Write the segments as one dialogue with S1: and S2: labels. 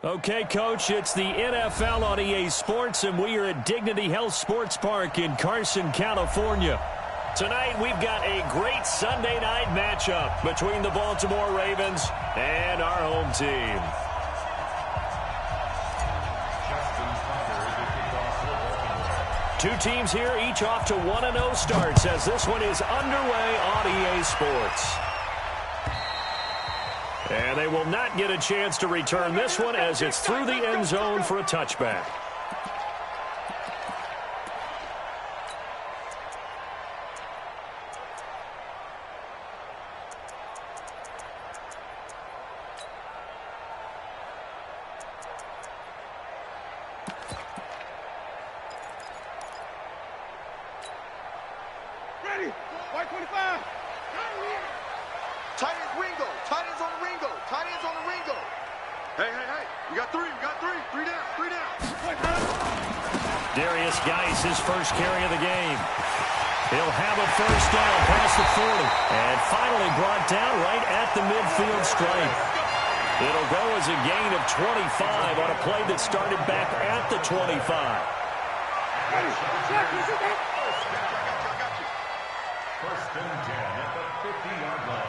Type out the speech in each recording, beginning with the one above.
S1: Okay, Coach, it's the NFL on EA Sports, and we are at Dignity Health Sports Park in Carson, California. Tonight, we've got a great Sunday night matchup between the Baltimore Ravens and our home team. Two teams here, each off to 1-0 starts as this one is underway on EA Sports. And they will not get a chance to return this one as it's through the end zone for a touchback.
S2: Ready? White 25.
S3: Tight ends Ringo. Tight ends on the Ringo. Tight ends on the Ringo. Hey. We got three. Three down.
S1: Darius Geis, his first carry of the game. He'll have a first down past the 40. And finally brought down right at the midfield stripe. It'll go as a gain of 25 on a play that started back at the 25.
S4: First and 10 at the 50-yard line.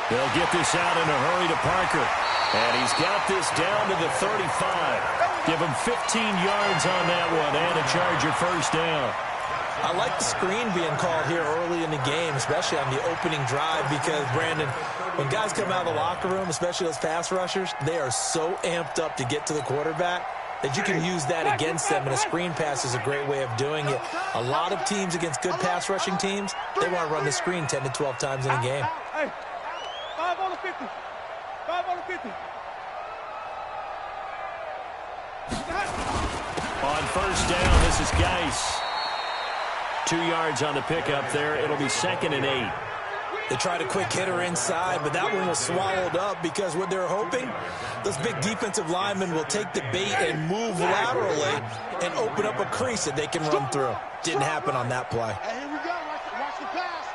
S1: They'll get this out in a hurry to Parker. And he's got this down to the 35. Give him 15 yards on that one and a Charger first down.
S5: I like the screen being called here early in the game, especially on the opening drive, because, Brandon, when guys come out of the locker room, especially those pass rushers, they are so amped up to get to the quarterback that you can use that against them, and a screen pass is a great way of doing it. A lot of teams against good pass rushing teams, they want to run the screen 10 to 12 times in a game.
S2: Hey, 5 on the 50. 5 on the 50.
S1: On first down, this is Geis. 2 yards on the pickup there. It'll be 2nd and 8.
S5: They tried a quick hitter inside, but that one was swallowed up because what they're hoping, those big defensive linemen will take the bait and move laterally and open up a crease that they can run through. Didn't happen on that play.
S3: Hey, here we go. Watch the pass.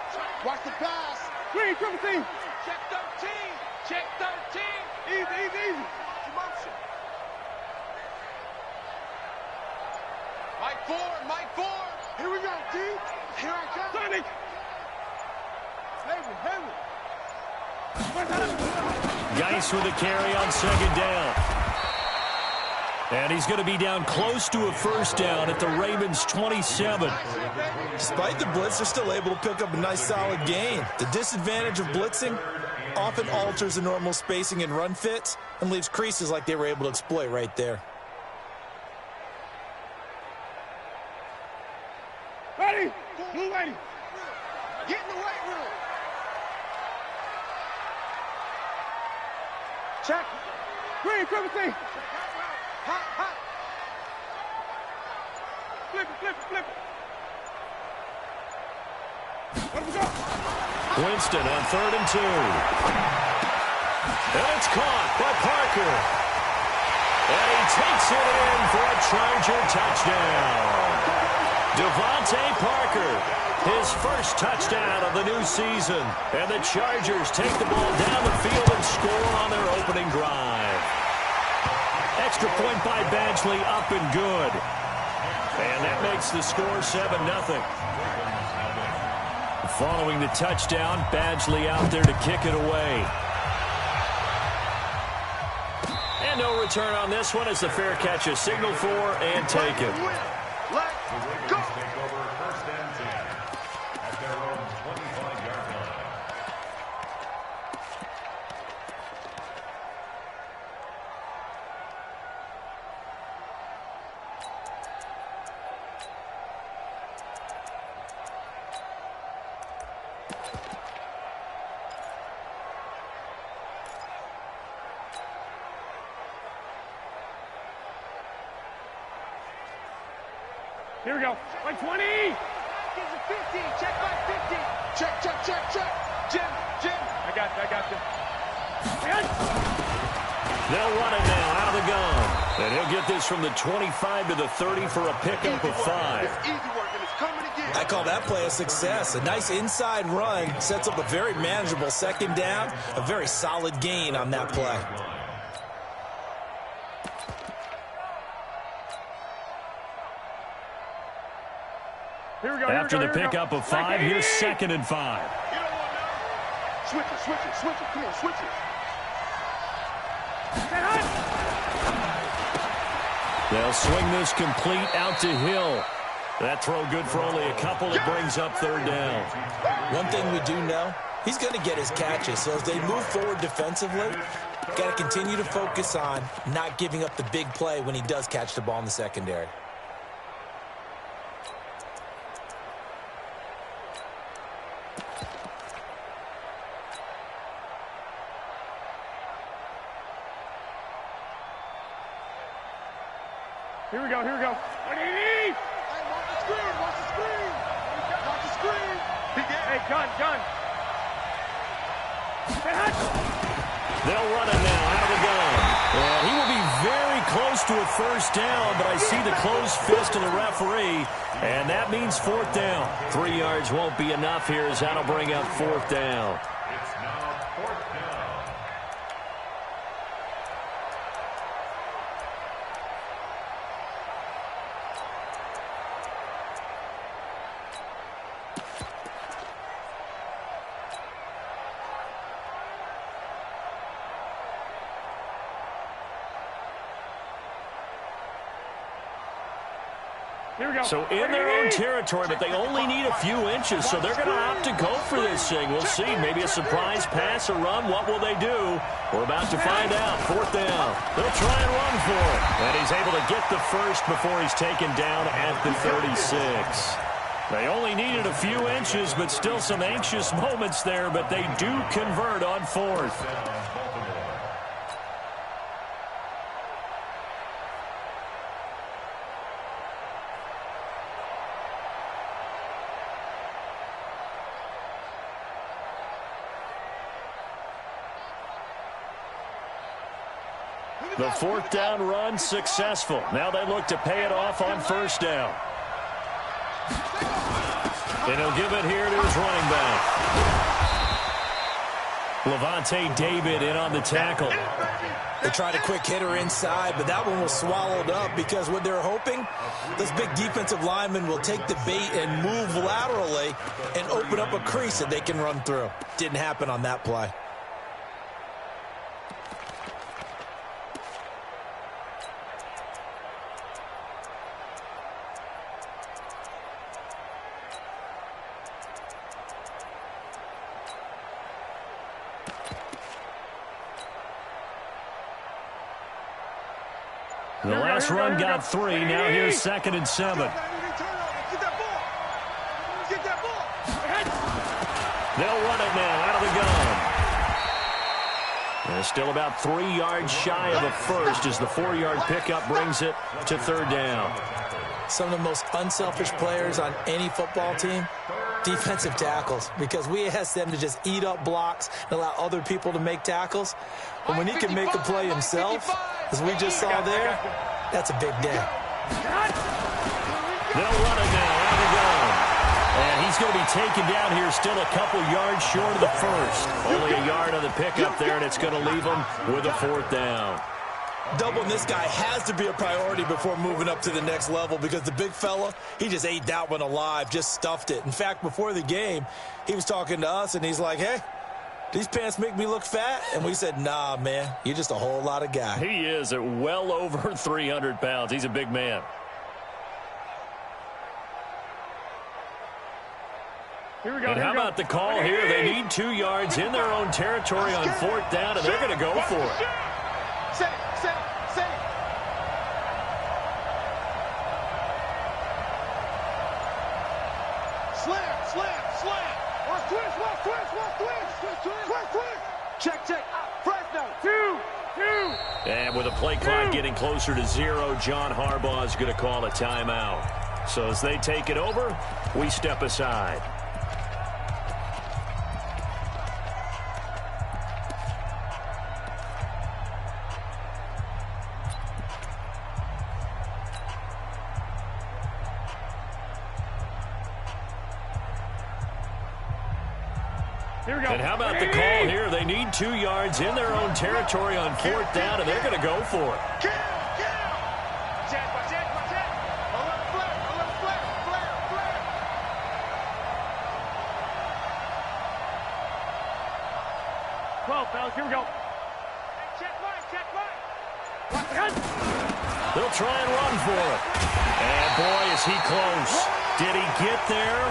S3: Watch the pass.
S2: Green, triple team.
S3: Check 13. Check 13.
S2: Easy.
S3: Motion. Mike 4. Here we go, D. Here I come.
S2: Sonic. Heavy.
S1: Geis with a carry on 2nd down. And he's going to be down close to a first down at the Ravens' 27.
S5: Despite the blitz, they're still able to pick up a nice solid gain. The disadvantage of blitzing often alters the normal spacing and run fits and leaves creases like they were able to exploit right there.
S2: Ready? Blue ready.
S3: Get in the weight room.
S2: Check. Green, triple team.
S3: Hot.
S2: Flip it. Let we go.
S1: Winston on 3rd and 2. And it's caught by Parker. And he takes it in for a Charger touchdown. Devontae Parker, his first touchdown of the new season. And the Chargers take the ball down the field and score on their opening drive. Extra point by Badgley, up and good. And that makes the score 7-0. Following the touchdown, Badgley out there to kick it away. And no return on this one as the fair catch is signaled for and taken.
S3: Let's go.
S4: Take over 1st and 10 at their own 25-yard line.
S2: Here we go. Like 20.
S3: Get the 50. Check by 50. Check. Jim.
S2: I got you.
S1: They'll run it now out of the gun. And he'll get this from the 25 to the 30 for a pickup of 5.
S3: It's easy work, and it's coming again.
S5: I call that play a success. A nice inside run sets up a very manageable second down, a very solid gain on that play.
S2: Here we go.
S1: After the pickup of 5, here's 2nd and 5.
S3: You know what now? Switch it. Come on, switch it.
S1: They'll swing this complete out to Hill. That throw good for only a couple. It brings up 3rd down.
S5: One thing we do know, he's going to get his catches. So as they move forward defensively, got to continue to focus on not giving up the big play when he does catch the ball in the secondary.
S2: Here we go.
S3: Hey, watch the screen. Hey,
S2: gun.
S1: They'll run it now out of the gun. And he will be very close to a 1st down, but I see the closed fist of the referee, and that means 4th down. 3 yards won't be enough here as that'll bring up 4th down.
S4: It's now 4th down.
S2: Here we go.
S1: So in their own territory, but they only need a few inches, so they're going to opt to go for this thing. We'll see. Maybe a surprise pass or run. What will they do? We're about to find out. 4th down. They'll try and run for it. And he's able to get the first before he's taken down at the 36. They only needed a few inches, but still some anxious moments there, but they do convert on 4th. The 4th down run successful. Now they look to pay it off on 1st down. And he'll give it here to his running back. Levante David in on the tackle.
S5: They tried a quick hitter inside, but that one was swallowed up because what they're hoping, this big defensive lineman will take the bait and move laterally and open up a crease that they can run through. Didn't happen on that play.
S1: The last run got 3. Now here's 2nd and 7.
S3: Get that ball.
S1: They'll run it now out of the gun. And still about 3 yards shy of a first as the 4-yard pickup brings it to 3rd down.
S5: Some of the most unselfish players on any football team, defensive tackles, because we ask them to just eat up blocks and allow other people to make tackles. But when he can make a play himself, as we just saw there, that's a big day.
S1: They'll run it now out of the gun. And he's going to be taken down here still a couple yards short of the first. Only a yard on the pickup there, and it's going to leave him with a 4th down.
S5: Doubling this guy has to be a priority before moving up to the next level because the big fella, he just ate that one alive, just stuffed it. In fact, before the game, he was talking to us, and he's like, hey, these pants make me look fat? And we said, nah, man, you're just a whole lot of guy.
S1: He is at well over 300 pounds. He's a big man.
S2: Here we go.
S1: And how about the call here? They need 2 yards in their own territory on 4th down, and they're going to go for it.
S3: Set it. Slam. Watch twist. Check. Fresno.
S2: 2.
S1: And with a play clock getting closer to 0, John Harbaugh is going to call a timeout. So as they take it over, we step aside.
S2: Here we go.
S1: And how about the call here? They need 2 yards in their own territory on 4th down, and they're going to go for it.
S3: Check. A little flare.
S2: 12, fellas. Here we go. Check mine. Watch the gun.
S1: They'll try and run for it. And boy, is he close. Did he get there?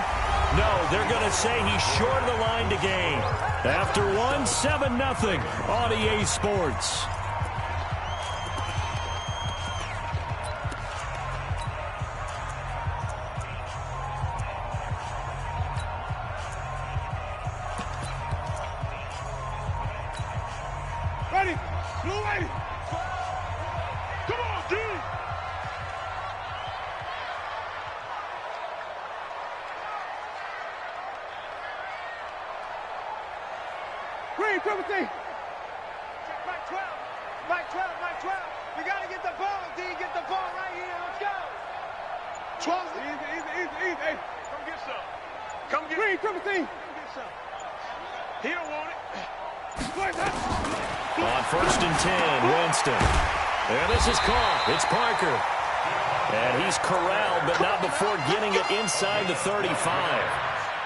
S1: No, they're going to say he's short of the line to gain. After 7-0 on EA Sports.
S2: Ready. Blue lady. Come on, D. Green, triple T. Check Mike 12. Mike 12. We got to get the ball, D. Get the ball right here. Let's go. 12. Easy. Hey, come get some. Come get Green, triple T. Come get some. He don't want it.
S1: On 1st and 10, Winston. And this is caught. It's Parker. And he's corralled, but not before getting it inside the 35.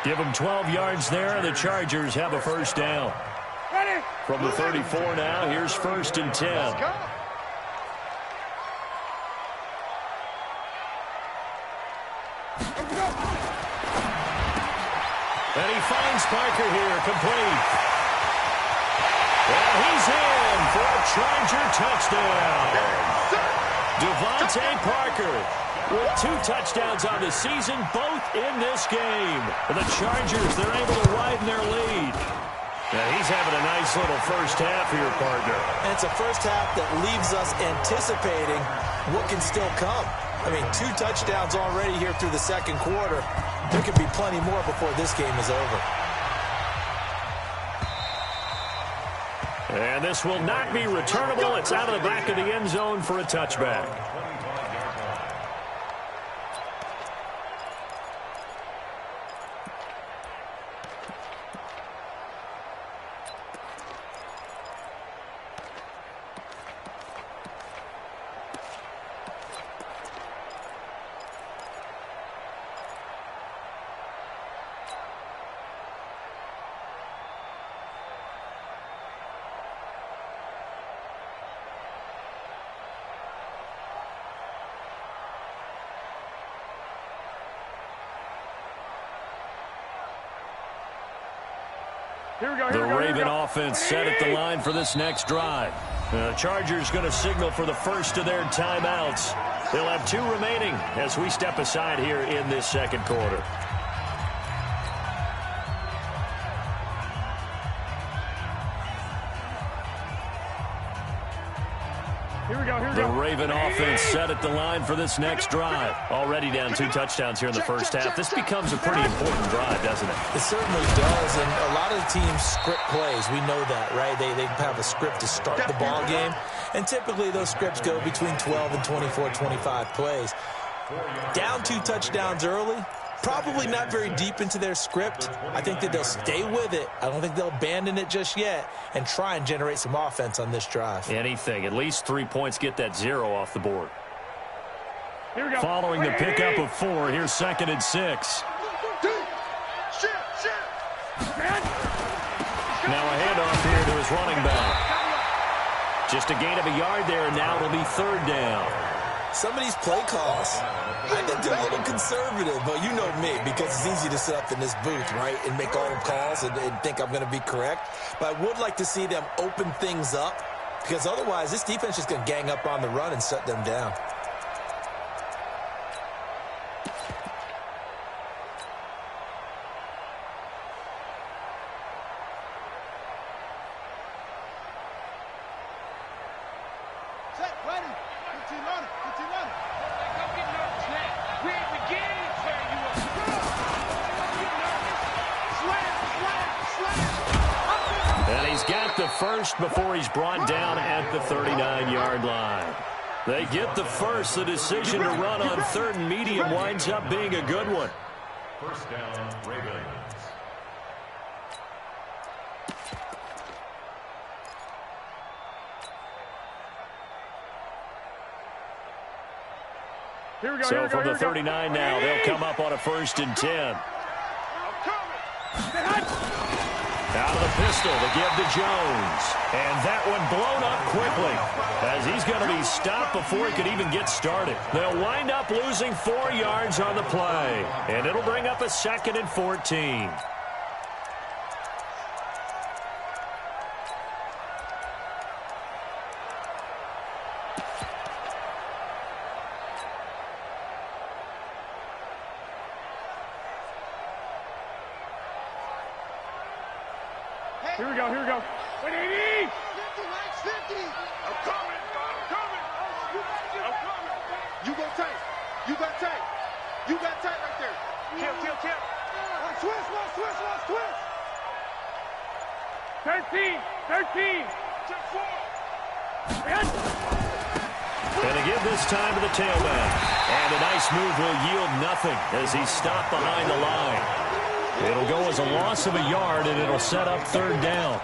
S1: Give him 12 yards there, and the Chargers have a 1st down.
S2: Ready.
S1: From the 34 now, here's 1st and 10.
S3: Let's go.
S1: And he finds Parker here, complete. And he's in for a Charger touchdown. Devontae Parker with 2 touchdowns on the season, both in this game. And the Chargers, they're able to widen their lead. Now he's having a nice little 1st half here, partner.
S5: And it's a 1st half that leaves us anticipating what can still come. I mean, 2 touchdowns already here through the 2nd quarter. There could be plenty more before this game is over.
S1: And this will not be returnable. It's out of the back of the end zone for a touchback. The Raven offense set at the line for this next drive. The Chargers going to signal for the first of their timeouts. They'll have 2 remaining as we step aside here in this 2nd quarter. The Raven offense set at the line for this next drive. Already down 2 touchdowns here in the 1st half. This becomes a pretty important drive, doesn't it?
S5: It certainly does, and a lot of the teams script plays. We know that, right? They have a script to start the ball game, and typically those scripts go between 12 and 24, 25 plays. Down 2 touchdowns early, probably not very deep into their script. I think that they'll stay with it. I don't think they'll abandon it just yet and try and generate some offense on this drive.
S1: Anything. At least 3 points, get that 0 off the board. Here we go. Following the pickup of 4, here's 2nd and 6. Now a handoff here to his running back. Just a gain of a yard there, and now it'll be 3rd down.
S5: Some of these play calls, I think they're a little conservative, but you know me, because it's easy to sit up in this booth, right, and make all the calls and think I'm going to be correct. But I would like to see them open things up, because otherwise this defense is going to gang up on the run and shut them down.
S1: First before he's brought down at the 39-yard line. They get the first. The decision to run on 3rd and medium winds up being a good one.
S4: 1st down, Ravens.
S1: So from the 39 now, they'll come up on a 1st and 10. Out of the pistol to give to Jones. And that one blown up quickly as he's going to be stopped before he could even get started. They'll wind up losing 4 yards on the play. And it'll bring up a 2nd and 14.
S2: Here we go, here we go. 180! 50, Max, 50! I'm coming! You go tight. You got tight. You got tight right there. Kill. Watch twist. 13. Check 4.
S1: And to give this time to the tailback. And a nice move will yield nothing as he's stopped behind the line. It'll go as a loss of a yard, and it'll set up 3rd down.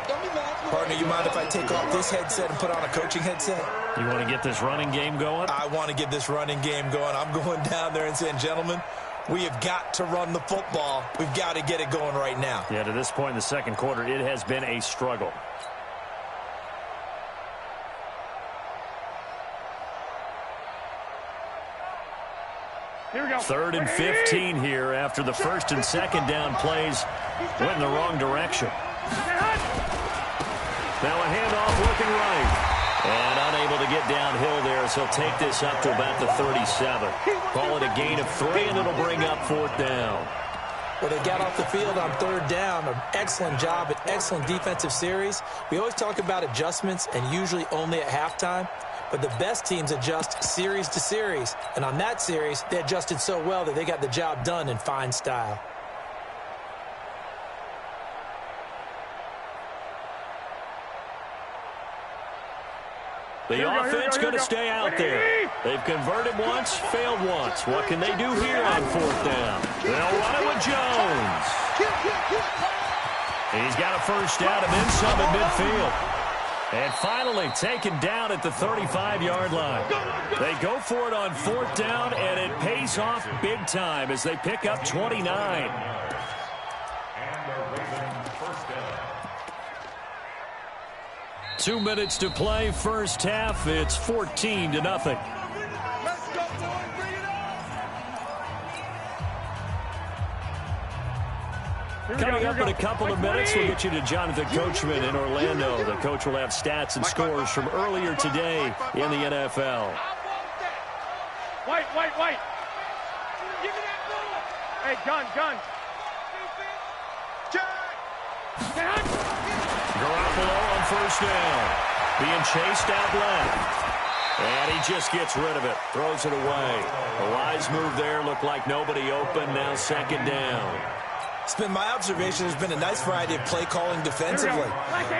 S5: Partner, you mind if I take off this headset and put on a coaching headset?
S1: You want to get this running game going?
S5: I want to get this running game going. I'm going down there and saying, gentlemen, we have got to run the football. We've got to get it going right now.
S1: Yeah, to this point in the 2nd quarter, it has been a struggle.
S2: Here we go.
S1: 3rd and 15 here after the 1st and 2nd down plays went in the wrong direction. Now a handoff looking right. And unable to get downhill there, so he'll take this up to about the 37. Call it a gain of 3, and it'll bring up 4th down.
S5: Well, they got off the field on 3rd down. An excellent job, an excellent defensive series. We always talk about adjustments, and usually only at halftime. But the best teams adjust series to series. And on that series, they adjusted so well that they got the job done in fine style.
S1: The offense going to stay out there. They've converted once, failed once. What can they do here on 4th down? They'll run it with Jones. He's got a 1st down and then some at midfield. And finally taken down at the 35-yard line. They go for it on 4th down, and it pays off big time as they pick up 29.
S4: And the Ravens 1st down.
S1: 2 minutes to play, 1st half. It's 14-0.
S2: Let's go, boy. Bring it on.
S1: Coming up in a couple of minutes, we'll get you to Jonathan Coachman in Orlando. The coach will have stats and scores from earlier today in the NFL.
S2: White. Give me that ball. Hey, gun.
S1: Garoppolo on 1st down. Being chased out left. And he just gets rid of it. Throws it away. A wise move there. Looked like nobody open. Now 2nd down.
S5: It's been my observation there's been a nice variety of play calling defensively.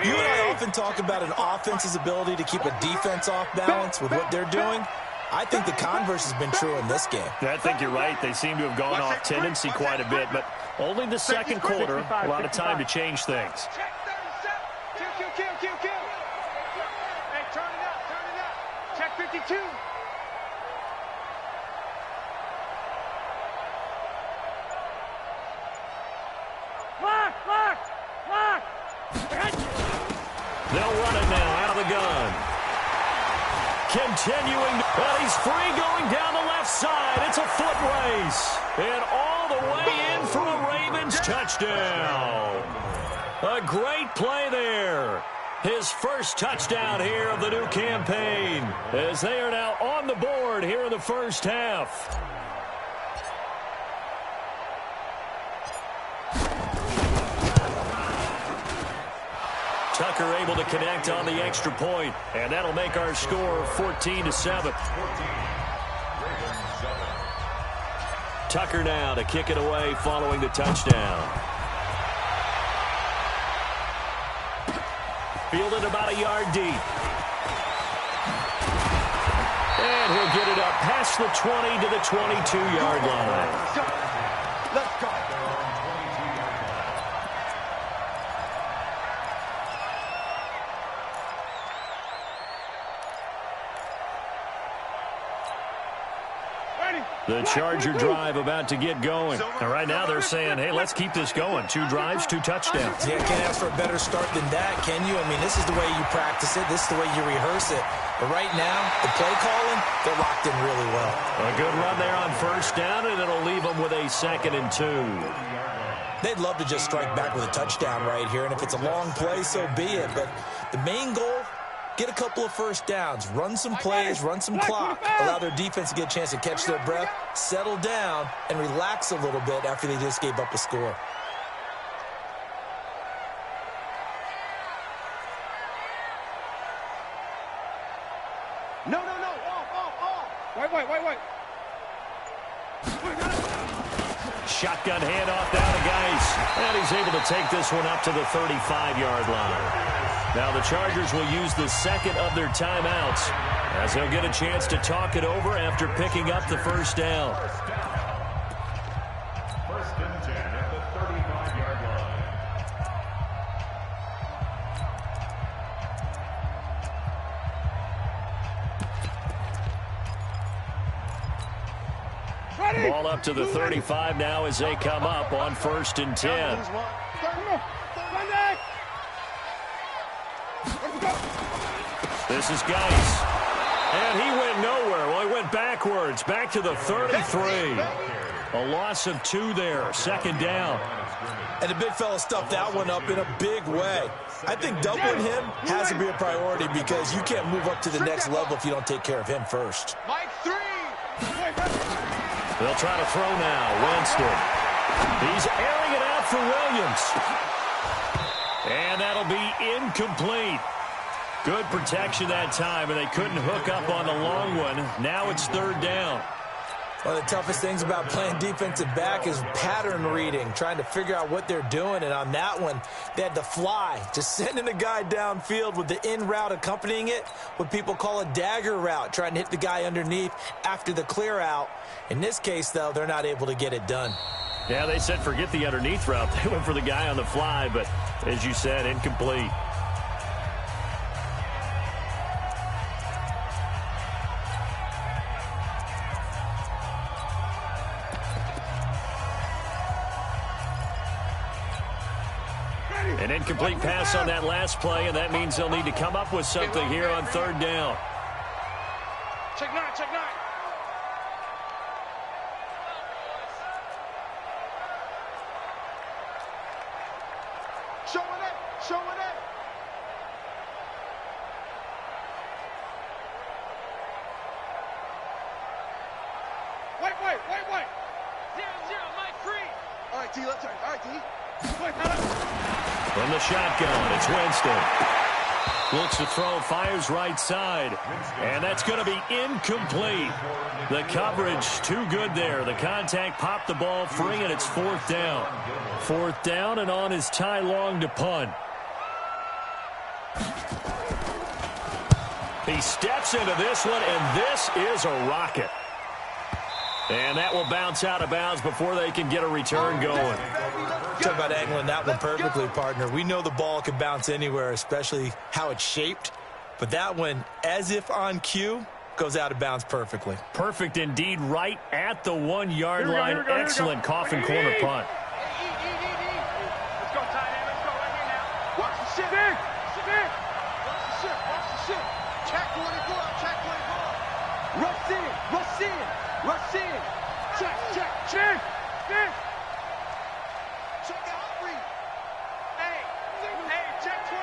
S5: You and I often talk about an offense's ability to keep a defense off balance with what they're doing. I think the converse has been true in this game.
S1: I think you're right. They seem to have gone off tendency quite a bit, but only the 2nd quarter. A lot of time to change things.
S2: Kill. Hey, turn it up. Check 52. Lock.
S1: They'll run it now out of the gun. Continuing. Well, he's free going down the left side. It's a foot race. And all the way in for a Ravens touchdown. A great play there. His 1st touchdown here of the new campaign as they are now on the board here in the 1st half. Tucker able to connect on the extra point, and that'll make our score 14-7. Tucker now to kick it away following the touchdown. Fielded about a yard deep. And he'll get it up past the 20 to the 22-yard line.
S2: Let's go. Ready.
S1: The Charger drive about to get going. And right now they're saying, hey, let's keep this going. 2 drives, 2 touchdowns.
S5: Yeah, can't ask for a better start than that, can you? I mean, this is the way you practice it. This is the way you rehearse it. But right now, the play calling, they're locked in really well.
S1: A good run there on first down, and it'll leave them with a 2nd and 2.
S5: They'd love to just strike back with a touchdown right here, and if it's a long play, so be it. But the main goal, get a couple of first downs, run some plays, run some clock, allow their defense to get a chance to catch their breath, settle down, and relax a little bit after they just gave up a score.
S2: No. Off. Wait.
S1: Shotgun handoff down to Geis. And he's able to take this one up to the 35-yard line. Now the Chargers will use the 2nd of their timeouts as they'll get a chance to talk it over after picking up the first down.
S4: First and 10 at the 35-yard line.
S1: Ball up to the 35 now as they come up on 1st and 10. This is Geis. And he went nowhere. Well, he went backwards. Back to the 33. A loss of 2 there. 2nd down.
S5: And the big fella stuffed that one up in a big way. I think doubling him has to be a priority because you can't move up to the next level if you don't take care of him first.
S2: Mike 3.
S1: They'll try to throw now. Winston. He's airing it out for Williams. And that'll be incomplete. Good protection that time, and they couldn't hook up on the long one. Now it's 3rd down.
S5: One of the toughest things about playing defensive back is pattern reading, trying to figure out what they're doing. And on that one, they had to fly, just sending a guy downfield with the in route accompanying it, what people call a dagger route, trying to hit the guy underneath after the clear out. In this case, though, they're not able to get it done.
S1: Yeah, they said forget the underneath route. They went for the guy on the fly, but as you said, incomplete. An incomplete pass on that last play, and that means they'll need to come up with something here on 3rd down.
S2: Check 9. Showing it. Wait. 0-0, Mike 3.
S3: All right, D, let's turn. All right, D.
S1: From the shotgun, it's Winston. Looks to throw, fires right side. And that's going to be incomplete. The coverage too good there. The contact popped the ball free, and it's 4th down. 4th down, and on is Ty Long to punt. He steps into this one, and this is a rocket. And that will bounce out of bounds before they can get a return going.
S5: Talk about angling that one perfectly, partner. We know the ball can bounce anywhere, especially how it's shaped. But that one, as if on cue, goes out of bounds perfectly.
S1: Perfect indeed, right at the 1-yard line. Excellent coffin corner punt.
S2: Let's go, tight end. Let's go right here now. Watch the shit. Watch the shit. Check 24. Rush in. Check. Check out 3. Hey, check 24.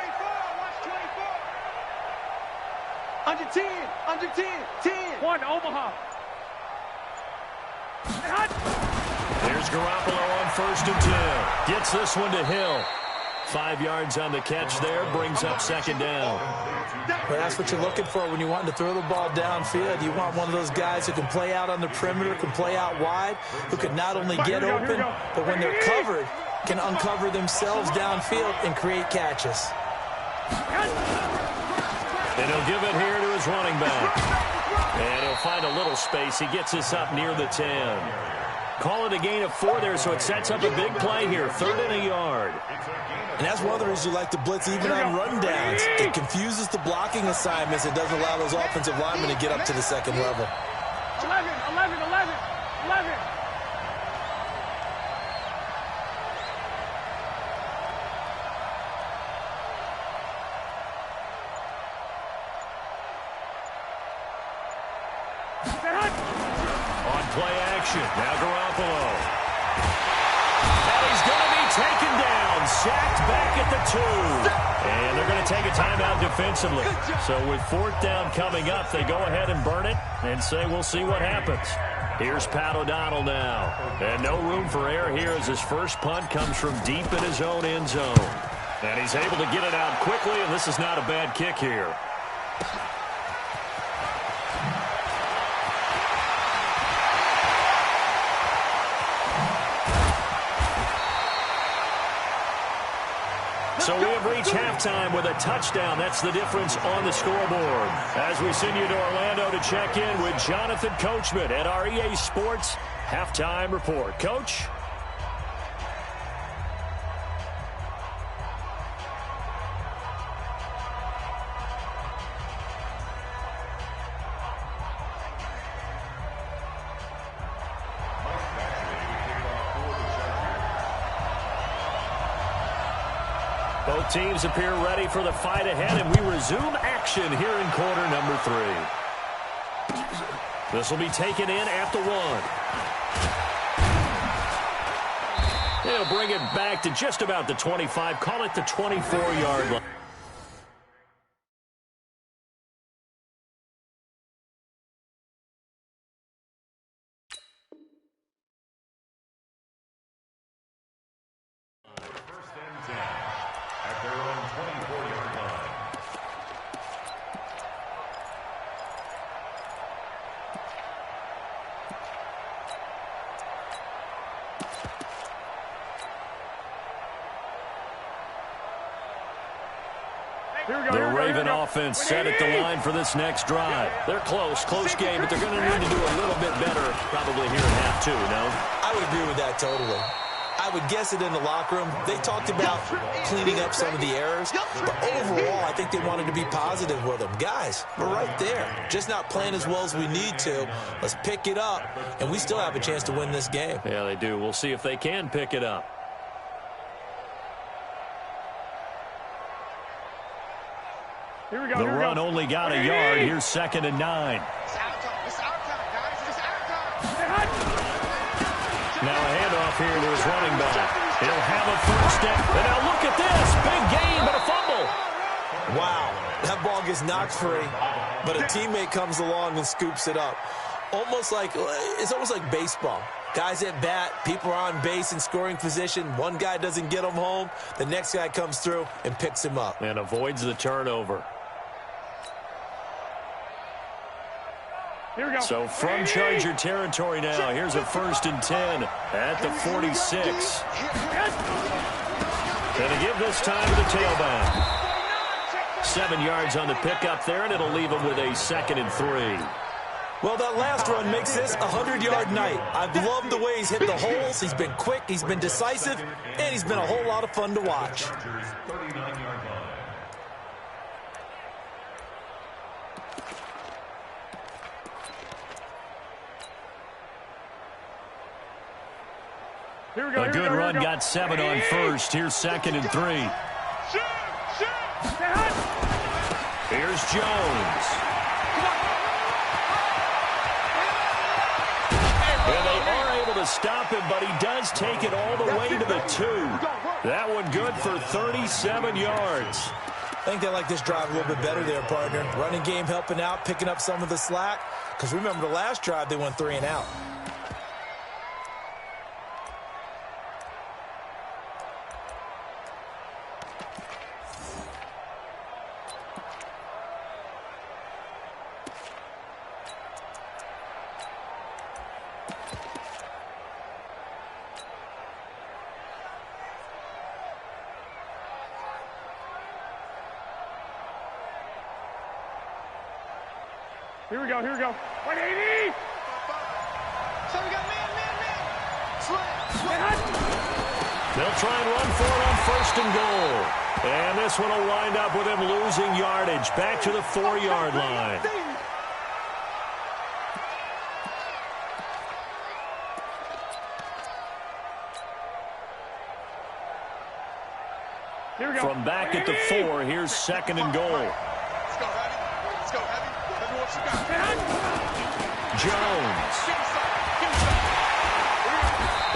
S2: Watch 24. Under 10. 1, Omaha.
S1: There's Garoppolo on 1st and 10. Gets this one to Hill. 5 yards on the catch there, brings up 2nd down.
S5: But that's what you're looking for when you're wanting to throw the ball downfield. You want one of those guys who can play out on the perimeter, can play out wide, who can not only get open, but when they're covered, can uncover themselves downfield and create catches.
S1: And he'll give it here to his running back. And he'll find a little space. He gets this up near the 10. Call it a gain of 4 there, so it sets up a big play here. 3rd and a yard.
S5: And that's one of the reasons you like to blitz even on rundowns. It confuses the blocking assignments. It doesn't allow those offensive linemen to get up to the 2nd level.
S2: 11. 11.
S1: On play action, now Garoppolo. And he's going to be taken down, sacked back at the 2. And they're going to take a timeout defensively. So with 4th down coming up, they go ahead and burn it and say we'll see what happens. Here's Pat O'Donnell now. And no room for error here as his first punt comes from deep in his own end zone. And he's able to get it out quickly, and this is not a bad kick here. So we have reached halftime with a touchdown. That's the difference on the scoreboard. As we send you to Orlando to check in with Jonathan Coachman at our EA Sports Halftime Report. Coach? Both teams appear ready for the fight ahead, and we resume action here in quarter number 3. This will be taken in at the 1. They'll bring it back to just about the 25, call it the 24-yard line. The Raven offense set at the line for this next drive. They're close game, but they're going to need to do a little bit better probably here in half 2, no?
S5: I would agree with that totally. I would guess it in the locker room. They talked about cleaning up some of the errors, but overall, I think they wanted to be positive with them. Guys, we're right there. Just not playing as well as we need to. Let's pick it up, and we still have a chance to win this game.
S1: Yeah, they do. We'll see if they can pick it up.
S2: Here we go.
S1: The run only got a yard. Here's 2nd and 9.
S2: It's our time. It's our time, guys. It's our time.
S1: Now a handoff here to his running back. He'll have a first down. And now look at this. Big gain, but a fumble.
S5: Wow. That ball gets knocked free, but a teammate comes along and scoops it up. It's almost like baseball. Guys at bat, people are on base in scoring position. One guy doesn't get him home. The next guy comes through and picks him up.
S1: And avoids the turnover.
S2: Here we go.
S1: So from Charger territory now, here's a 1st and 10 at the 46. And to give this time to the tailback. 7 yards on the pickup there, and it'll leave him with a 2nd and 3.
S5: Well, that last run makes this a 100-yard night. I've loved the way he's hit the holes. He's been quick, he's been decisive, and he's been a whole lot of fun to watch.
S1: A good run got 7 on first. Here's 2nd and 3. Here's Jones. And they are able to stop him, but he does take it all the way to the 2. That one good for 37 yards.
S5: I think they like this drive a little bit better there, partner. Running game helping out, picking up some of the slack. Because remember the last drive, they went 3 and out.
S2: Here we go. 180. So we got man.
S1: They'll try and run for it on 1st and goal. And this one will wind up with him losing yardage back to the 4-yard line. From back at the 4, here's 2nd and goal.
S3: Let's go, Heavy. Let's go, Heavy. Let me what you got.
S1: Jones.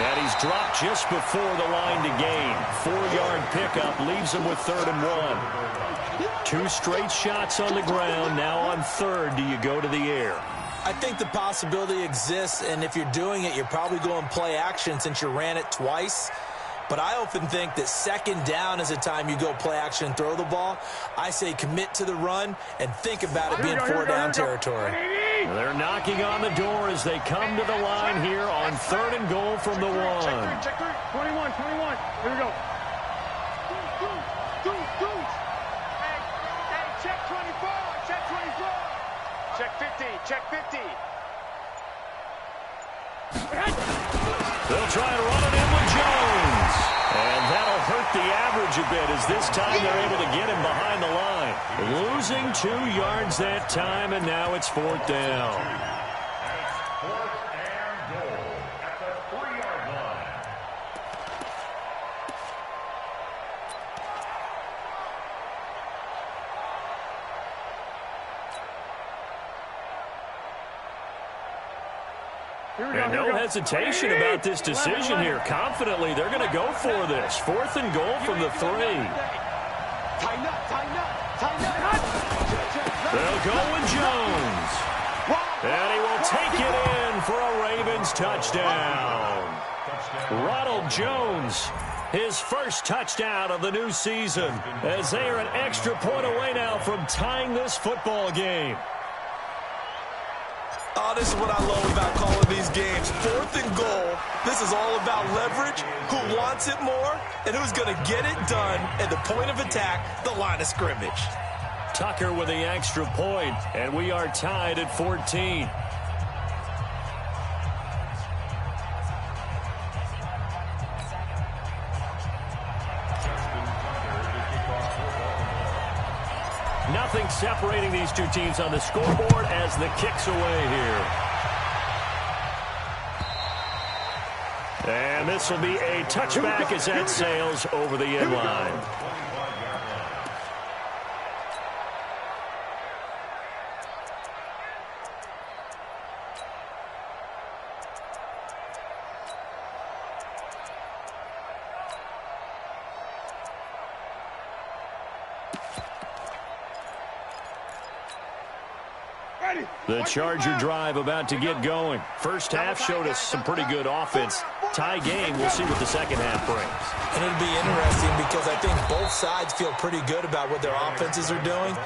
S1: And he's dropped just before the line to gain. 4-yard pickup leaves him with 3rd and 1. 2 straight shots on the ground. Now on 3rd, do you go to the air?
S5: I think the possibility exists, and if you're doing it, you're probably going play action since you ran it twice. But I often think that 2nd down is a time you go play action and throw the ball. I say commit to the run and think about it being 4-down territory.
S1: They're knocking on the door as they come to the line here on 3rd and goal from the 1.
S2: Check 3. 21. Here we go. Hey, check 24. Check 24. Check 50. Check 50.
S1: They'll try to run it in with Jones. And that'll hurt the average a bit as this time they're able to get him behind the line. Losing 2 yards that time, and now it's 4th down.
S4: 4th and goal at the 3-yard line.
S1: And no hesitation about this decision here. Confidently, they're going to go for this. 4th and goal from the 3. They'll go with Jones. And he will take it in for a Ravens touchdown. Ronald Jones, his first touchdown of the new season, as they are an extra point away now from tying this football game.
S5: Oh, this is what I love about calling these games. 4th and goal. This is all about leverage, who wants it more, and who's going to get it done at the point of attack, the line of scrimmage.
S1: Tucker with the extra point, and we are tied at 14. Nothing separating these two teams on the scoreboard as the kick's away here. And this will be a touchback as that sails over the end line. The Charger drive about to get going. First half showed us some pretty good offense. Tie game, we'll see what the second half brings.
S5: And it'll be interesting because I think both sides feel pretty good about what their offenses are doing.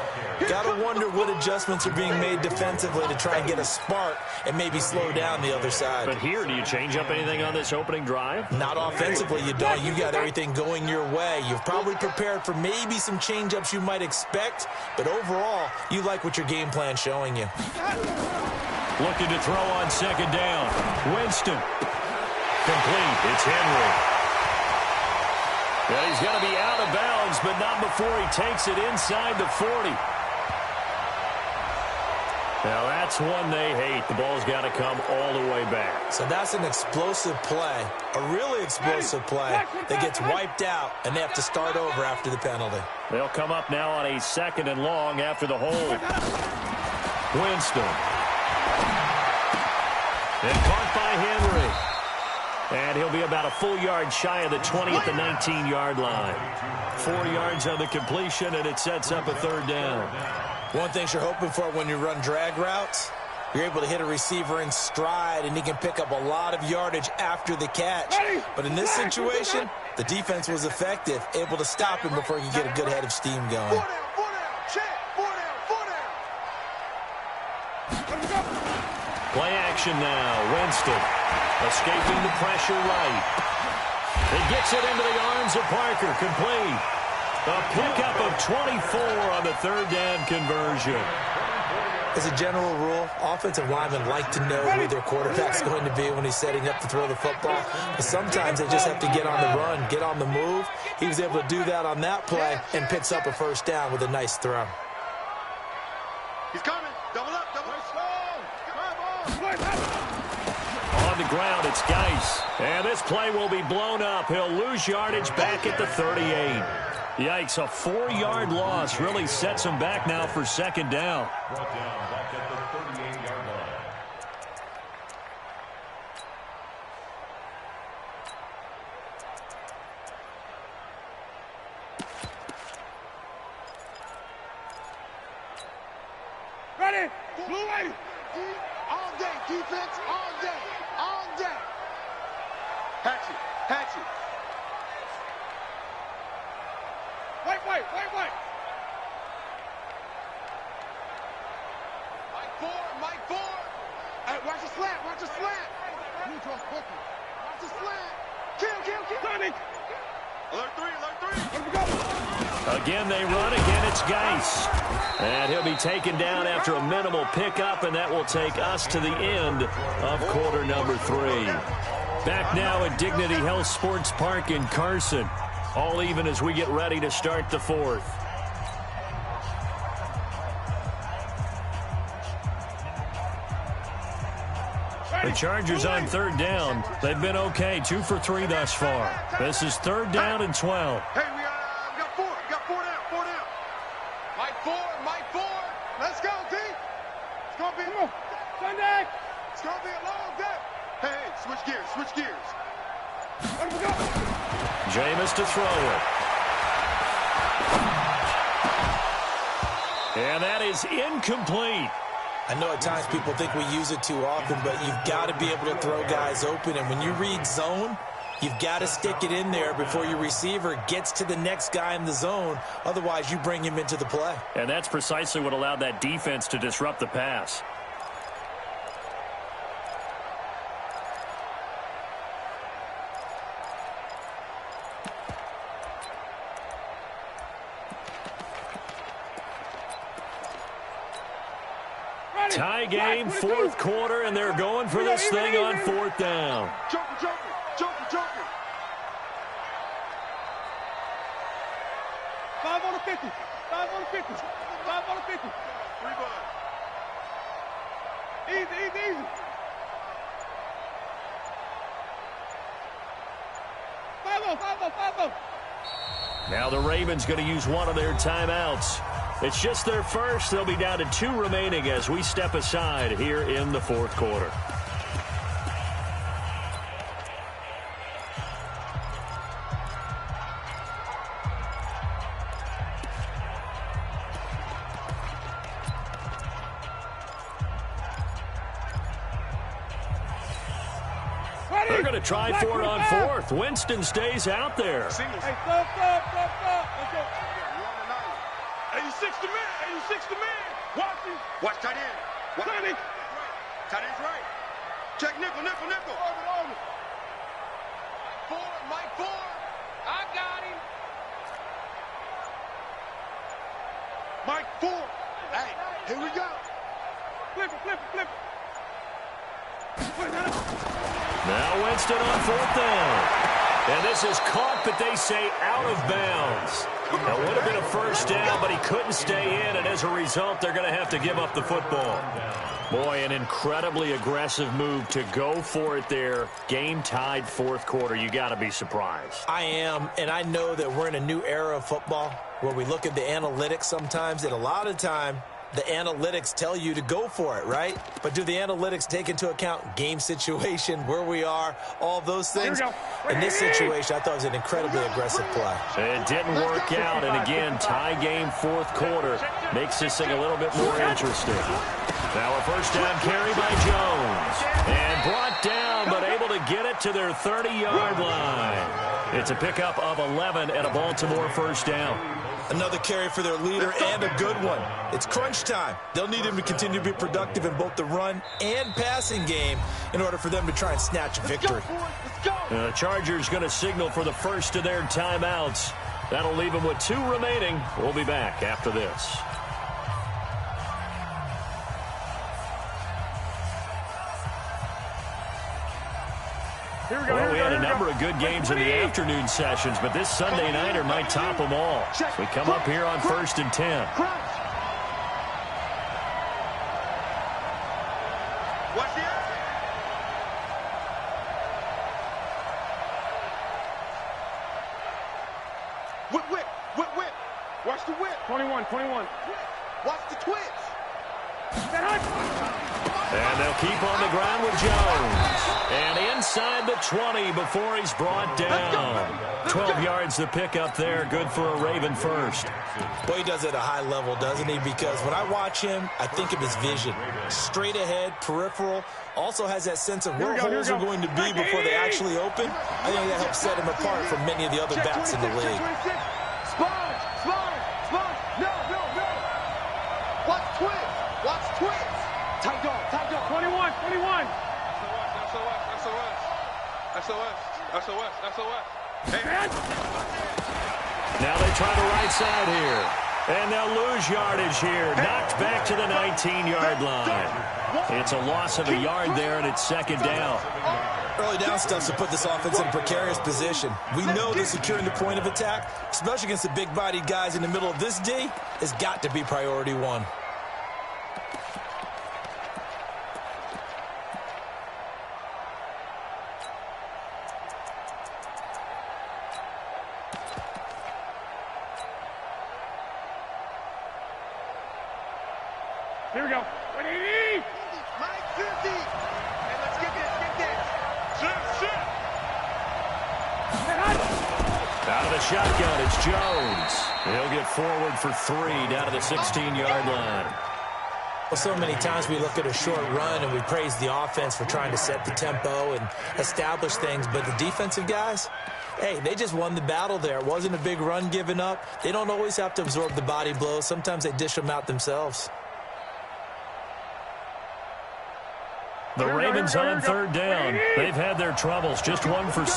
S5: Got to wonder what adjustments are being made defensively to try and get a spark and maybe slow down the other side.
S1: But here, do you change up anything on this opening drive?
S5: Not offensively, you don't. You got everything going your way. You've probably prepared for maybe some change-ups you might expect, but overall, you like what your game plan's showing you.
S1: Looking to throw on 2nd down. Winston. Complete. It's Henry. Yeah, he's going to be out of bounds, but not before he takes it inside the 40. Now, that's one they hate. The ball's got to come all the way back.
S5: So that's an explosive play, a really explosive play that gets wiped out, and they have to start over after the penalty.
S1: They'll come up now on a 2nd and long after the hold. Winston. And caught by Henry. And he'll be about a full yard shy of the 20 at the 19-yard line. 4 yards on the completion, and it sets up a 3rd down.
S5: One thing you're hoping for when you run drag routes, you're able to hit a receiver in stride, and he can pick up a lot of yardage after the catch. But in this situation, the defense was effective, able to stop him before he could get a good head of steam going.
S1: Play action now. Winston escaping the pressure right. He gets it into the arms of Parker. Complete. A pickup of 24 on the 3rd down conversion.
S5: As a general rule, offensive linemen like to know who their quarterback's going to be when he's setting up to throw the football. But sometimes they just have to get on the run, get on the move. He was able to do that on that play and picks up a 1st down with a nice throw.
S3: He's coming. Double up. Double up.
S1: On the ground, it's Geis. And this play will be blown up. He'll lose yardage back at the 38. Yikes, a 4-yard loss really sets them back now for second down.
S4: Brought down back at the 38-yard line.
S2: Ready? Blue way.
S3: All day, defense, all day, all day. Hatchet, hatchet.
S2: Wait.
S3: Mike Ford. Hey, watch the slant. Watch the slant. Watch the slant. Kill.
S2: Sonic.
S3: Alert three.
S2: Let me go.
S1: Again, they run. Again, it's Geis. And he'll be taken down after a minimal pickup, and that will take us to the end of quarter number 3. Back now at Dignity Health Sports Park in Carson. All even as we get ready to start the 4th. The Chargers on 3rd down. They've been okay, 2 for 3 thus far. This is 3rd down and 12.
S3: Hey, we got 4. We got 4 down. Mike Ford. Let's go, D. It's going to be
S2: Sunday.
S3: It's going to be a long day. Hey, switch gears.
S2: Let me go.
S1: Jameis to throw it. And that is incomplete.
S5: I know at times people think we use it too often, but you've got to be able to throw guys open. And when you read zone, you've got to stick it in there before your receiver gets to the next guy in the zone. Otherwise, you bring him into the play.
S1: And that's precisely what allowed that defense to disrupt the pass. Tie game, 4th quarter, and they're going for this thing on 4th down.
S3: Joker.
S2: 5 on the 50. 5 on the 50. 5 on the 50.
S3: 3 bud.
S2: Easy. 5-0.
S1: Now the Ravens going to use one of their timeouts. It's just their first. They'll be down to 2 remaining as we step aside here in the 4th quarter. They're going to try for it on 4th. Winston stays out there.
S2: Hey, stop. Let's go.
S3: 86 to man. Watch tight end.
S2: Sonic.
S3: Tight end's right. Check nickel. Mike Ford. I got him. Mike Ford. Hey, here we go.
S2: Flip it.
S1: Now Winston on 4th down. And this is caught, but they say out of bounds. That would have been a first down, but he couldn't stay in, and as a result, they're going to have to give up the football. Boy, an incredibly aggressive move to go for it there. Game tied 4th quarter. You got to be surprised.
S5: I am, and I know that we're in a new era of football where we look at the analytics sometimes, and a lot of time, the analytics tell you to go for it, right? But do the analytics take into account game situation, where we are, all those things? In this situation, I thought it was an incredibly aggressive play.
S1: It didn't work out, and again, tie game 4th quarter makes this thing a little bit more interesting. Now a first down carry by Jones. And brought down, but able to get it to their 30-yard line. It's a pickup of 11 and a Baltimore first down.
S5: Another carry for their leader and a good one. It's crunch time. They'll need him to continue to be productive in both the run and passing game in order for them to try and snatch a victory.
S1: The Chargers going to signal for the first of their timeouts. That'll leave them with 2 remaining. We'll be back after this. Well, we had a number of good games in the afternoon sessions, but this Sunday nighter might top them all. So we come up here on 1st and 10.
S3: Watch the action. Whip. Watch the whip.
S2: 21.
S3: Watch the twitch.
S1: And they'll keep on the ground with Jones. And inside the 20 before he's brought down. 12 yards to pick up there. Good for a Raven first.
S5: Well, he does it at a high level, doesn't he? Because when I watch him, I think of his vision. Straight ahead, peripheral. Also has that sense of where holes are going to be before they actually open. I think that helps set him apart from many of the other backs in the league.
S3: Sponge. No. Watch twitch. Tight dog.
S2: 21.
S3: SOS.
S1: Now they try the right side here. And they'll lose yardage here. Knocked back to the 19-yard line. It's a loss of a yard there, and it's second down.
S5: Early down stuff to put this offense in a precarious position. We know that securing the point of attack, especially against the big-bodied guys in the middle of this D, has got to be priority one.
S2: Here we go. 180.
S3: Mike 50. And let's get this. Shit.
S1: Out of the shotgun, it's Jones. He'll get forward for 3 down to the 16-yard line.
S5: Well, so many times we look at a short run and we praise the offense for trying to set the tempo and establish things, but the defensive guys, hey, they just won the battle there. It wasn't a big run given up. They don't always have to absorb the body blows. Sometimes they dish them out themselves.
S1: The Ravens on third down. They've had their troubles. Just 1 for 6.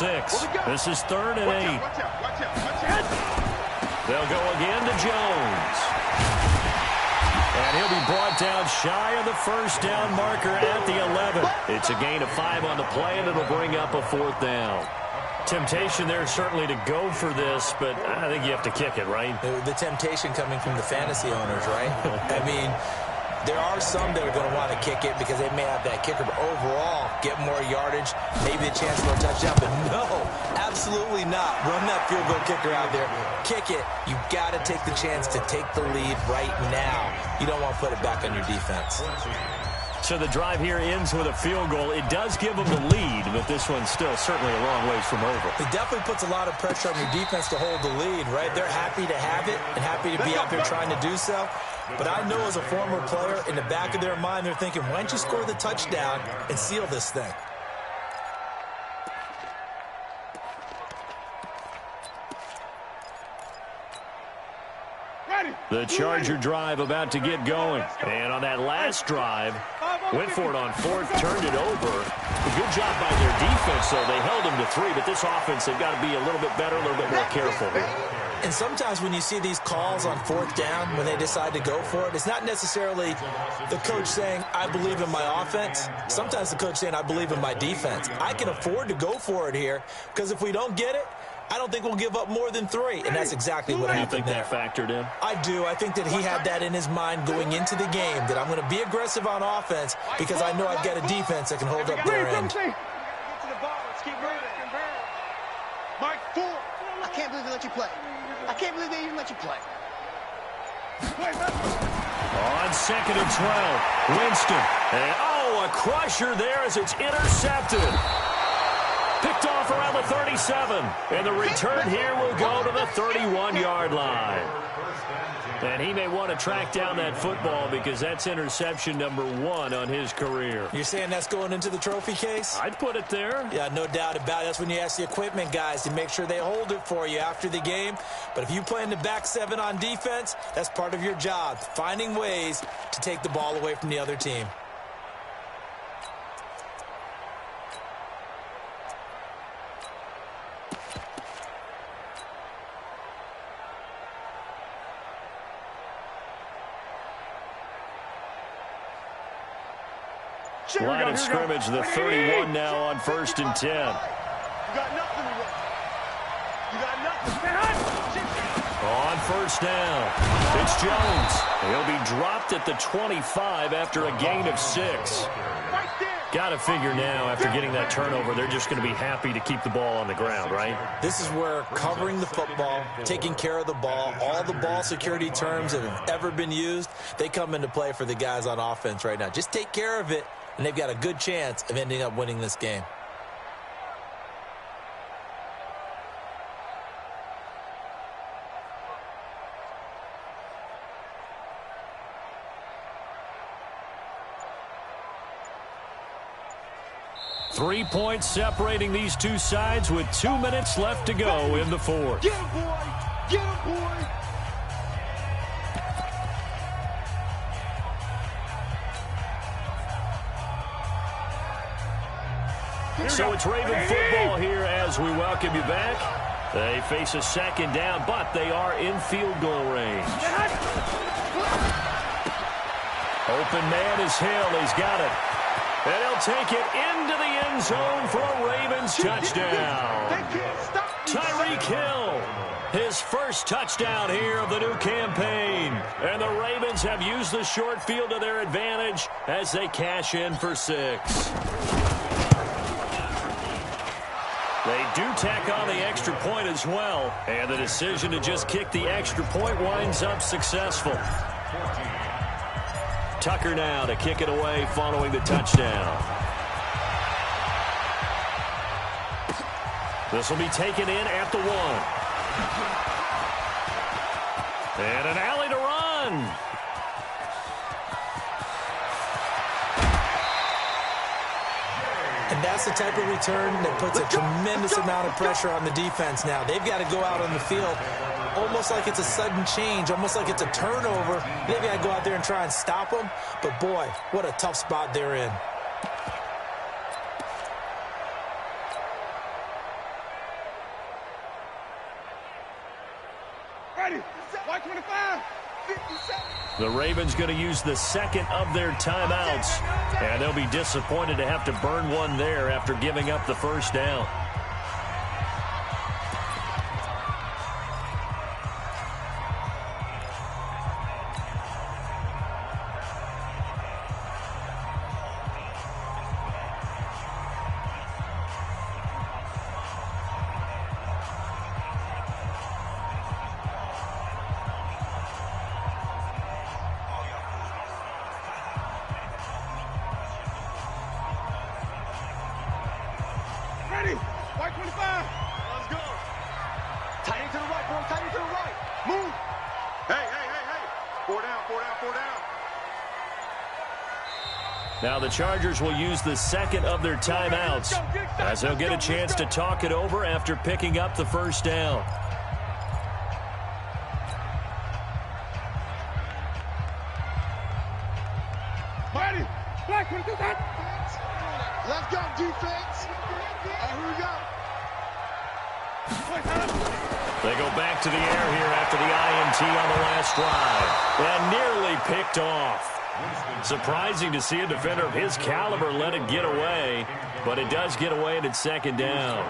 S1: This is 3rd and 8.
S3: Watch out.
S1: They'll go again to Jones. And he'll be brought down shy of the first down marker at the 11. It's a gain of 5 on the play, and it'll bring up a 4th down. Temptation there certainly to go for this, but I think you have to kick it, right?
S5: The temptation coming from the fantasy owners, right? I mean, there are some that are going to want to kick it because they may have that kicker, but overall, get more yardage, maybe a chance for a touchdown. But no, absolutely not. Run that field goal kicker out there. Kick it. You got to take the chance to take the lead right now. You don't want to put it back on your defense.
S1: So the drive here ends with a field goal. It does give them the lead, but this one's still certainly a long ways from over.
S5: It definitely puts a lot of pressure on your defense to hold the lead, right? They're happy to have it and happy to be out there trying to do so. But I know as a former player, in the back of their mind, they're thinking, why don't you score the touchdown and seal this thing?
S1: The Charger drive about to get going. And on that last drive, went for it on 4th, turned it over. A good job by their defense, though. They held them to 3, but this offense, they've got to be a little bit better, a little bit more careful.
S5: And sometimes when you see these calls on 4th down, when they decide to go for it, it's not necessarily the coach saying, I believe in my offense. Sometimes the coach saying, I believe in my defense. I can afford to go for it here because if we don't get it, I don't think we'll give up more than 3, and that's exactly what happened there.
S1: You think that factored in?
S5: I do. I think that he had that in his mind going into the game, that I'm going to be aggressive on offense because I know I've got a defense that can hold up their end.
S3: Get to the ball. Let's keep moving. Mike 4. I can't believe they let you play. I can't believe they even let you play.
S1: On 2nd and 12, Winston. And, a crusher there as it's intercepted. Picked off around the 37. And the return here will go to the 31-yard line. And he may want to track down that football because that's interception number 1 on his career.
S5: You're saying that's going into the trophy case?
S1: I'd put it there.
S5: Yeah, no doubt about it. That's when you ask the equipment guys to make sure they hold it for you after the game. But if you play in the back 7 on defense, that's part of your job, finding ways to take the ball away from the other team.
S1: Line of scrimmage, the 31 now on 1st and 10.
S3: You got nothing to run. You got nothing.
S1: On 1st down, it's Jones. He'll be dropped at the 25 after a gain of 6.
S3: Right there.
S1: Got to figure now, after getting that turnover, they're just going to be happy to keep the ball on the ground, right?
S5: This is where covering the football, taking care of the ball, all the ball security terms that have ever been used, they come into play for the guys on offense right now. Just take care of it, and they've got a good chance of ending up winning this game.
S1: Three points separating these two sides with 2 minutes left to go in the fourth.
S2: Get him, boy! Get him, boy!
S1: So it's Raven football here as we welcome you back. They face a second down, but they are in field goal range. Open man is Hill. He's got it. And he'll take it into the end zone for a Ravens touchdown. Tyreek Hill, his first touchdown here of the new campaign. And the Ravens have used the short field to their advantage as they cash in for 6. They do tack on the extra point as well. And the decision to just kick the extra point winds up successful. Tucker now to kick it away following the touchdown. This will be taken in at the 1. And an alley to run.
S5: And that's the type of return that puts a tremendous amount of pressure on the defense now. They've got to go out on the field almost like it's a sudden change, almost like it's a turnover. They've got to go out there and try and stop them. But, boy, what a tough spot they're in.
S2: Ready. 125. 57.
S1: The Ravens going to use the second of their timeouts. And they'll be disappointed to have to burn one there after giving up the first down.
S2: Ready. 125. Let's go. Tight end to the right, boy. Tight end to the right. Move.
S3: Hey. 4 down, 4 down, 4 down.
S1: Now the Chargers will use the second of their timeouts as they'll get a chance to talk it over after picking up the first down.
S2: Ready. Black, what is that?
S3: Let's go, defense. Here we go.
S1: They go back to the air here after the INT on the last drive. And nearly picked off. Surprising to see a defender of his caliber let it get away, but it does get away and it's second down.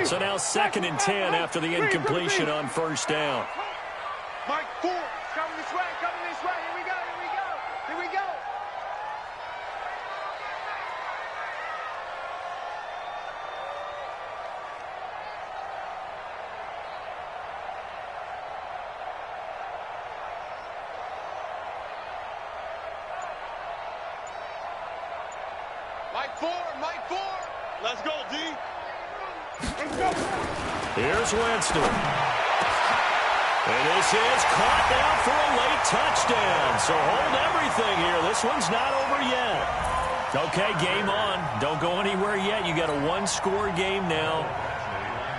S1: So now 2nd and 10 after the incompletion on first down.
S2: Mike, 4. Coming this way, coming this way. Here we go, here we go. Here we go. Mike 4. Let's go, D. Let's go.
S1: Here's Winston. And this is caught now for a late touchdown. So hold everything here. This one's not over yet. Okay, game on. Don't go anywhere yet. You got a 1-score game now.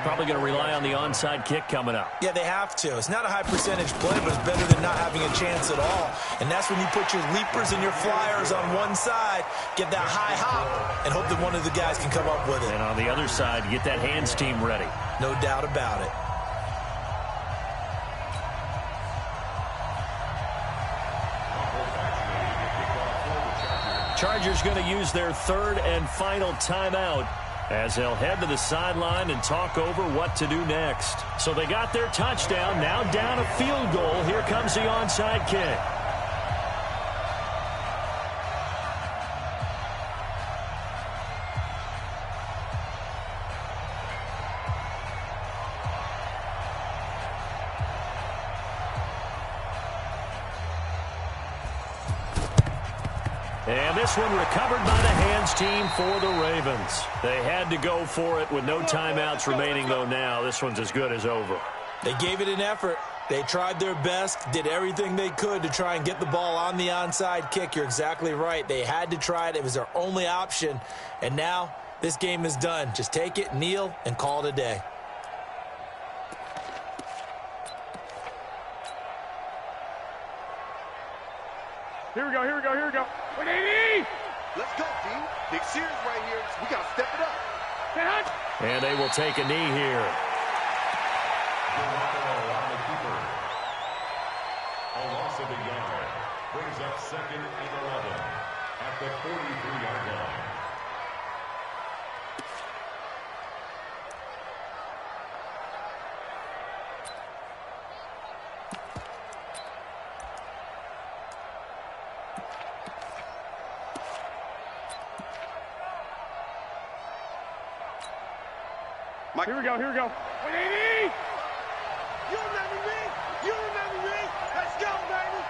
S1: Probably going to rely on the onside kick coming up.
S5: Yeah, they have to. It's not a high percentage play, but it's better than not having a chance at all. And that's when you put your leapers and your flyers on one side, get that high hop, and hope that one of the guys can come up with it.
S1: And on the other side, get that hands team ready.
S5: No doubt about it.
S1: Chargers going to use their 3rd and final timeout as they'll head to the sideline and talk over what to do next. So they got their touchdown, now down a field goal. Here comes the onside kick. this one recovered by the hands team for the Ravens. They had to go for it with no timeouts remaining, though. Now this one's as good as over.
S5: They gave it an effort. They tried their best, did everything they could to try and get the ball on the onside kick. You're exactly right. They had to try it. It was their only option. And now this game is done. Just take it, kneel, and call it a day.
S2: Here we go, here we go, here we go. 180!
S3: Let's go, D. Big series right here. We got to step it up.
S1: And they will take a knee here.
S4: A loss of a yard brings up 2nd and 11 at the 43-yard line.
S2: Here we go, here we go. 180! You remember me? You remember me? Let's go, baby!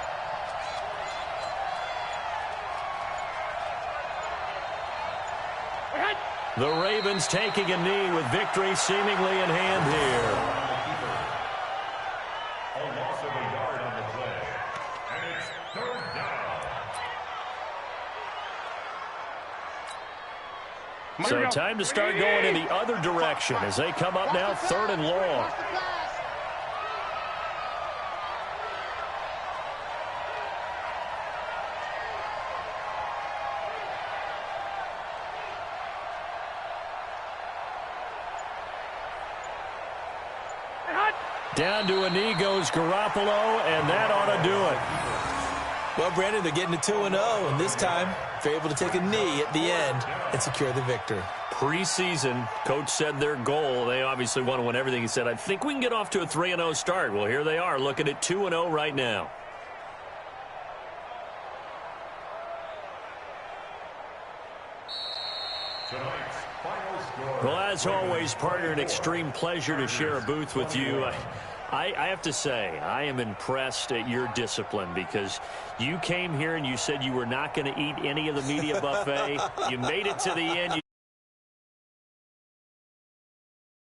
S1: The Ravens taking a knee with victory seemingly in hand here.
S4: A loss of a yard on the play. And it's 3rd down.
S1: So time to start going in the other direction as they come up now 3rd and long. Down to a knee goes Garoppolo, and that ought to do it.
S5: Well, Brandon, they're getting to 2-0, and this time they're able to take a knee at the end and secure the victory.
S1: Preseason, coach said their goal, they obviously want to win everything. He said, I think we can get off to a 3-0 start. Well, here they are looking at 2-0 right now.
S4: Tonight's final score.
S1: Well, as always, partner, an extreme pleasure to share a booth with you. I have to say, I am impressed at your discipline because you came here and you said you were not going to eat any of the media buffet. You made it to the end.